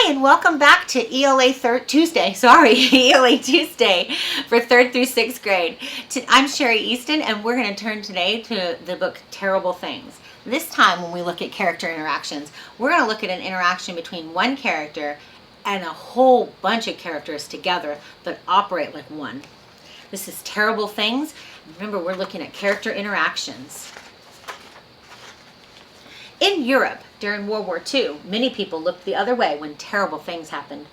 Hi, and welcome back to ELA Tuesday for 3rd through 6th grade. I'm Sherry Easton, and we're going to turn today to the book Terrible Things. This time, when we look at character interactions, we're going to look at an interaction between one character and a whole bunch of characters together that operate like one. This is Terrible Things. Remember, we're looking at character interactions. In Europe, during World War II, many people looked the other way when terrible things happened.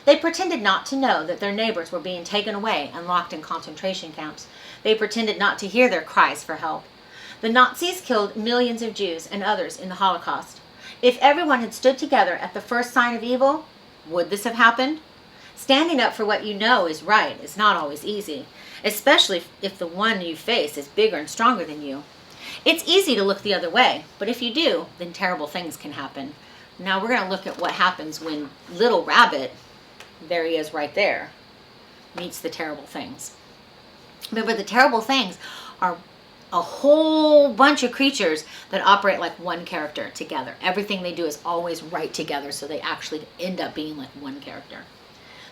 They pretended not to know that their neighbors were being taken away and locked in concentration camps. They pretended not to hear their cries for help. The Nazis killed millions of Jews and others in the Holocaust. If everyone had stood together at the first sign of evil, would this have happened? Standing up for what you know is right is not always easy, especially if the one you face is bigger and stronger than you. It's easy to look the other way, but if you do, then terrible things can happen. Now we're going to look at what happens when Little Rabbit, there he is right there, meets the terrible things. Remember, the terrible things are a whole bunch of creatures that operate like one character together. Everything they do is always right together, so they actually end up being like one character.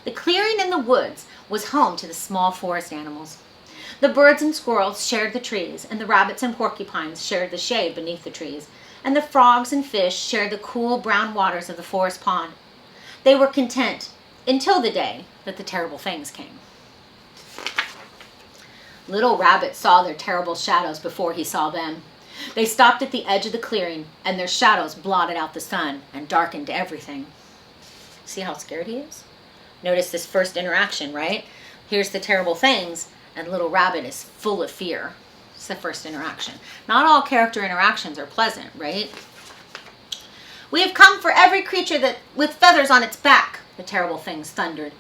The clearing in the woods was home to the small forest animals. The birds and squirrels shared the trees, and the rabbits and porcupines shared the shade beneath the trees, and the frogs and fish shared the cool brown waters of the forest pond. They were content until the day that the terrible things came. Little Rabbit saw their terrible shadows before he saw them. They stopped at the edge of the clearing, and their shadows blotted out the sun and darkened everything. See how scared he is? Notice this first interaction, right? Here's the terrible things, and Little Rabbit is full of fear. It's the first interaction. Not all character interactions are pleasant, right? We have come for every creature that with feathers on its back, the terrible things thundered.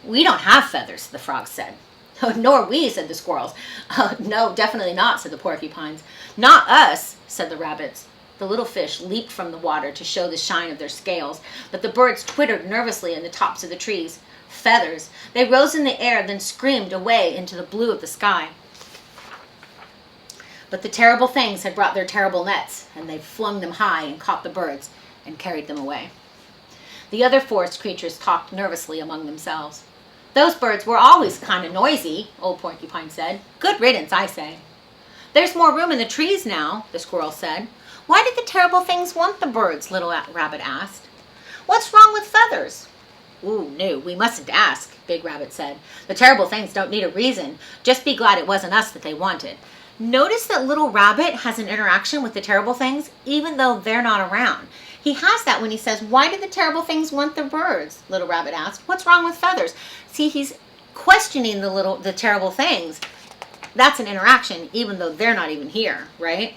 We don't have feathers, the frogs said. Nor we, said the squirrels. No, definitely not, said the porcupines. Not us, said the rabbits. The little fish leaped from the water to show the shine of their scales, but the birds twittered nervously in the tops of the trees. Feathers. They rose in the air, then screamed away into the blue of the sky. But the terrible things had brought their terrible nets, and they flung them high and caught the birds and carried them away. The other forest creatures talked nervously among themselves. Those birds were always kind of noisy, old Porcupine said. Good riddance, I say. There's more room in the trees now, the squirrel said. Why did the terrible things want the birds? Little Rabbit asked. What's wrong with feathers? Ooh, no, we mustn't ask, Big Rabbit said. The terrible things don't need a reason. Just be glad it wasn't us that they wanted. Notice that Little Rabbit has an interaction with the terrible things, even though they're not around. He has that when he says, why did the terrible things want the birds? Little Rabbit asked. What's wrong with feathers? See, he's questioning the terrible things. That's an interaction, even though they're not even here, right?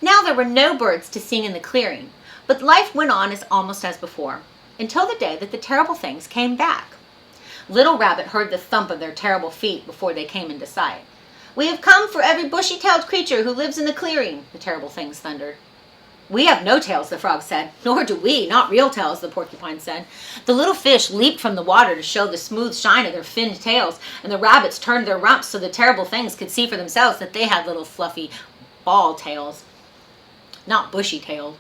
Now there were no birds to sing in the clearing, but life went on almost as before, until the day that the terrible things came back. Little Rabbit heard the thump of their terrible feet before they came into sight. We have come for every bushy-tailed creature who lives in the clearing, the terrible things thundered. We have no tails, the frog said. Nor do we, not real tails, the porcupine said. The little fish leaped from the water to show the smooth shine of their finned tails, and the rabbits turned their rumps so the terrible things could see for themselves that they had little fluffy ball tails, not bushy-tailed.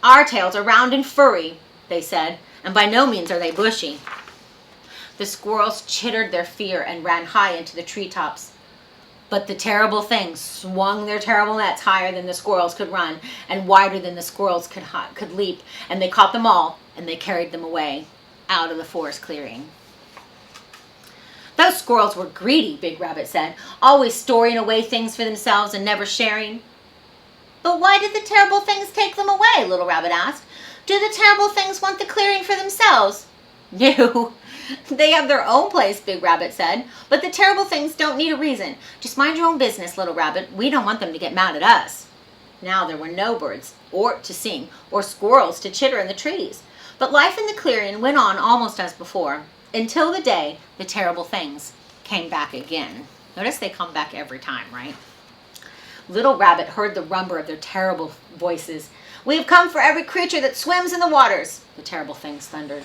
Our tails are round and furry, they said, and by no means are they bushy. The squirrels chittered their fear and ran high into the treetops. But the terrible things swung their terrible nets higher than the squirrels could run and wider than the squirrels could leap, and they caught them all and they carried them away out of the forest clearing. Those squirrels were greedy, Big Rabbit said, always storing away things for themselves and never sharing. But why did the terrible things take them away? Little Rabbit asked. Do the terrible things want the clearing for themselves? No, they have their own place, Big Rabbit said. But the terrible things don't need a reason. Just mind your own business, Little Rabbit. We don't want them to get mad at us. Now there were no birds or to sing or squirrels to chitter in the trees. But life in the clearing went on almost as before, until the day the terrible things came back again. Notice they come back every time, right? Little Rabbit heard the rumble of their terrible voices. We have come for every creature that swims in the waters, the terrible things thundered.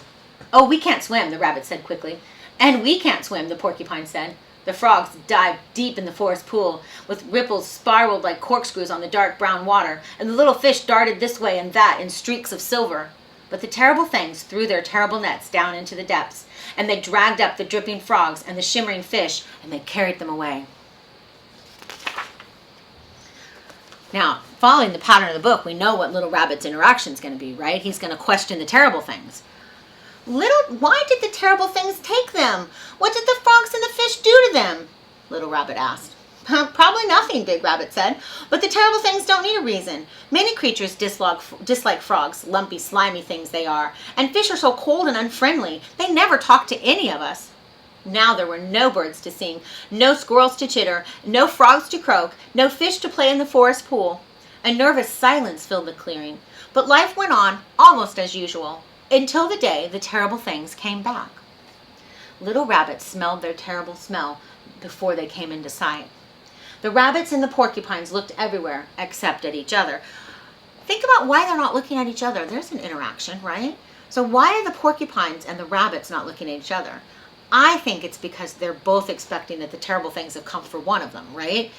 Oh, we can't swim, the rabbit said quickly. And we can't swim, the porcupine said. The frogs dived deep in the forest pool, with ripples spiraled like corkscrews on the dark brown water, and the little fish darted this way and that in streaks of silver. But the terrible things threw their terrible nets down into the depths, and they dragged up the dripping frogs and the shimmering fish, and they carried them away. Now, following the pattern of the book, we know what Little Rabbit's interaction is going to be, right? He's going to question the terrible things. Why did the terrible things take them? What did the frogs and the fish do to them? Little Rabbit asked. Probably nothing, Big Rabbit said. But the terrible things don't need a reason. Many creatures dislike frogs, lumpy, slimy things they are. And fish are so cold and unfriendly, they never talk to any of us. Now there were no birds to sing, no squirrels to chitter, no frogs to croak, no fish to play in the forest pool. A nervous silence filled the clearing. But life went on almost as usual, until the day the terrible things came back. Little Rabbit smelled their terrible smell before they came into sight. The rabbits and the porcupines looked everywhere except at each other. Think about why they're not looking at each other. There's an interaction, right? So why are the porcupines and the rabbits not looking at each other? I think it's because they're both expecting that the terrible things have come for one of them, right?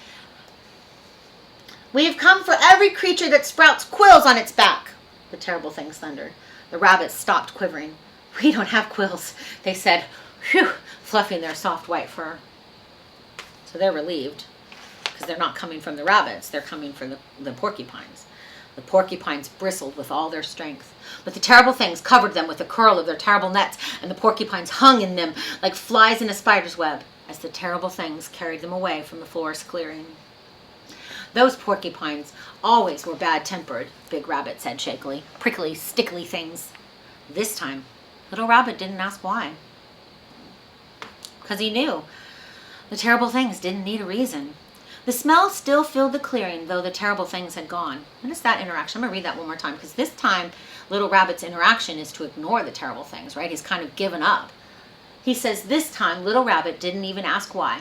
We have come for every creature that sprouts quills on its back, the terrible things thundered. The rabbits stopped quivering. We don't have quills, they said, whew, fluffing their soft white fur. So they're relieved, because they're not coming from the rabbits, they're coming from the porcupines. The porcupines bristled with all their strength, but the terrible things covered them with the curl of their terrible nets, and the porcupines hung in them like flies in a spider's web as the terrible things carried them away from the forest clearing. Those porcupines always were bad-tempered, Big Rabbit said shakily. Prickly, stickly things. This time, Little Rabbit didn't ask why. Because he knew the terrible things didn't need a reason. The smell still filled the clearing, though the terrible things had gone. Notice that interaction. I'm going to read that one more time, because this time, Little Rabbit's interaction is to ignore the terrible things, right? He's kind of given up. He says this time, Little Rabbit didn't even ask why.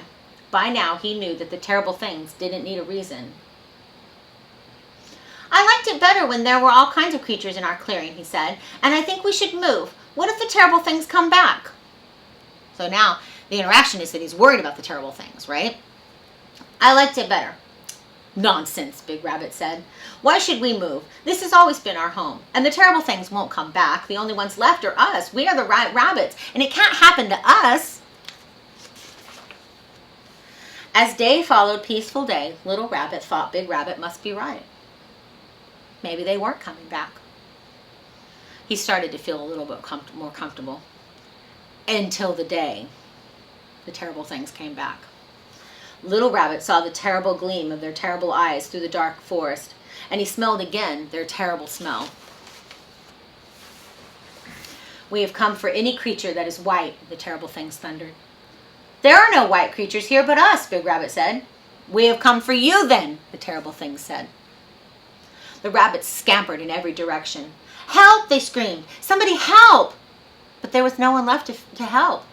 By now, he knew that the terrible things didn't need a reason. I liked it better when there were all kinds of creatures in our clearing, he said, and I think we should move. What if the terrible things come back? So now, the interaction is that he's worried about the terrible things, right? I liked it better. Nonsense, Big Rabbit said. Why should we move? This has always been our home, and the terrible things won't come back. The only ones left are us. We are the right rabbits, and it can't happen to us. As day followed peaceful day, Little Rabbit thought Big Rabbit must be right. Maybe they weren't coming back. He started to feel a little bit more comfortable. Until the day the terrible things came back. Little Rabbit saw the terrible gleam of their terrible eyes through the dark forest, and he smelled again their terrible smell. We have come for any creature that is white, the terrible things thundered. There are no white creatures here but us, Big Rabbit said. We have come for you then, the terrible things said. The rabbits scampered in every direction. Help, they screamed. Somebody help! But there was no one left to help.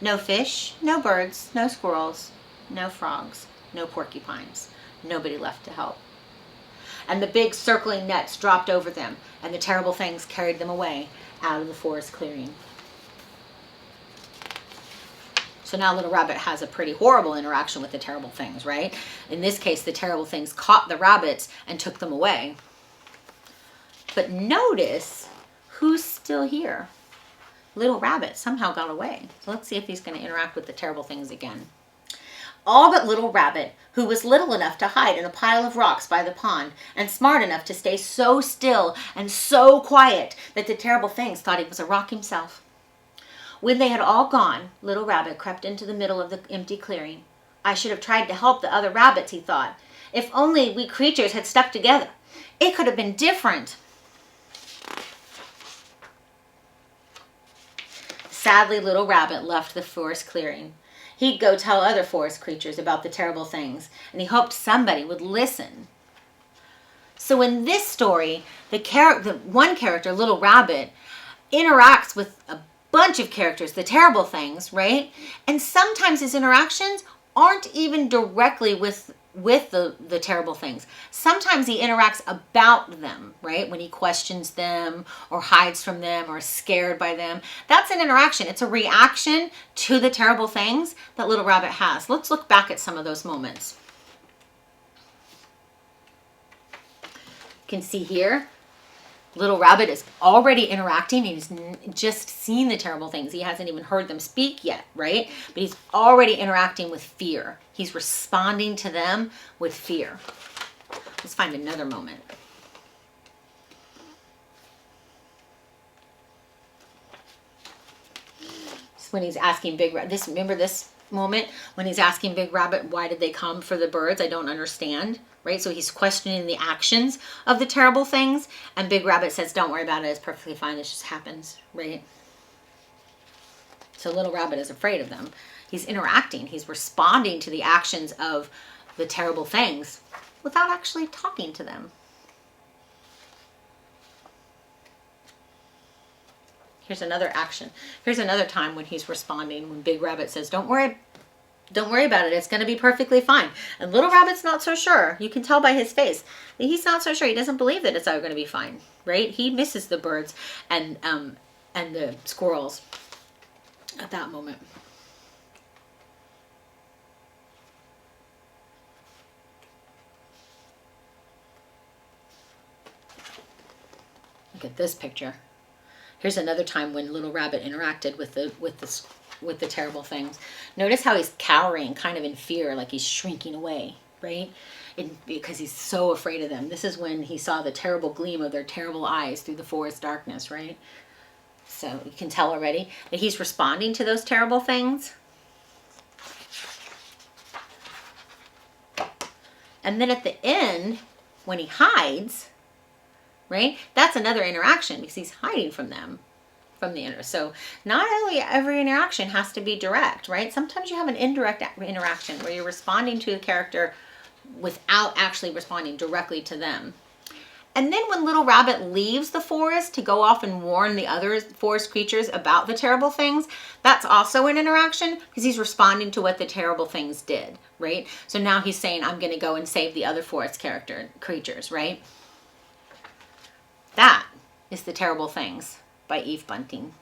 No fish, no birds, no squirrels, no frogs, no porcupines. Nobody left to help. And the big circling nets dropped over them, and the terrible things carried them away out of the forest clearing. So now Little Rabbit has a pretty horrible interaction with the terrible things, right? In this case, the terrible things caught the rabbits and took them away. But notice who's still here. Little Rabbit somehow got away. So let's see if he's going to interact with the terrible things again. All but Little Rabbit, who was little enough to hide in a pile of rocks by the pond and smart enough to stay so still and so quiet that the terrible things thought he was a rock himself. When they had all gone, Little Rabbit crept into the middle of the empty clearing. I should have tried to help the other rabbits, he thought. If only we creatures had stuck together. It could have been different. Sadly, Little Rabbit left the forest clearing. He'd go tell other forest creatures about the terrible things, and he hoped somebody would listen. So in this story, the one character, Little Rabbit, interacts with a bunch of characters, the terrible things, right? And sometimes his interactions aren't even directly with the terrible things. Sometimes he interacts about them, right? When he questions them or hides from them or is scared by them. That's an interaction. It's a reaction to the terrible things that Little Rabbit has. Let's look back at some of those moments. You can see here, Little Rabbit is already interacting. He's just seen the terrible things. He hasn't even heard them speak yet, right? But he's already interacting with fear. He's responding to them with fear. Let's find another moment. It's when he's asking Big Rabbit. Remember this moment when he's asking Big Rabbit, why did they come for the birds? I don't understand, right? So he's questioning the actions of the terrible things, and Big Rabbit says, don't worry about it, it's perfectly fine, it just happens, right? So Little Rabbit is afraid of them. He's interacting, he's responding to the actions of the terrible things without actually talking to them. Here's another action. Here's another time when he's responding, when Big Rabbit says, don't worry about it, it's going to be perfectly fine. And Little Rabbit's not so sure. You can tell by his face. He's not so sure. He doesn't believe that it's all going to be fine, right? He misses the birds and the squirrels at that moment. Look at this picture. Here's another time when Little Rabbit interacted with the terrible things. Notice how he's cowering, kind of in fear, like he's shrinking away, right? Because he's so afraid of them. This is when he saw the terrible gleam of their terrible eyes through the forest darkness, right? So you can tell already that he's responding to those terrible things. And then at the end, when he hides, right? That's another interaction because he's hiding from them, from the inner. So not only every interaction has to be direct, right? Sometimes you have an indirect interaction where you're responding to the character without actually responding directly to them. And then when Little Rabbit leaves the forest to go off and warn the other forest creatures about the terrible things, that's also an interaction because he's responding to what the terrible things did, right? So now he's saying, I'm going to go and save the other forest creatures, right? That is The Terrible Things by Eve Bunting.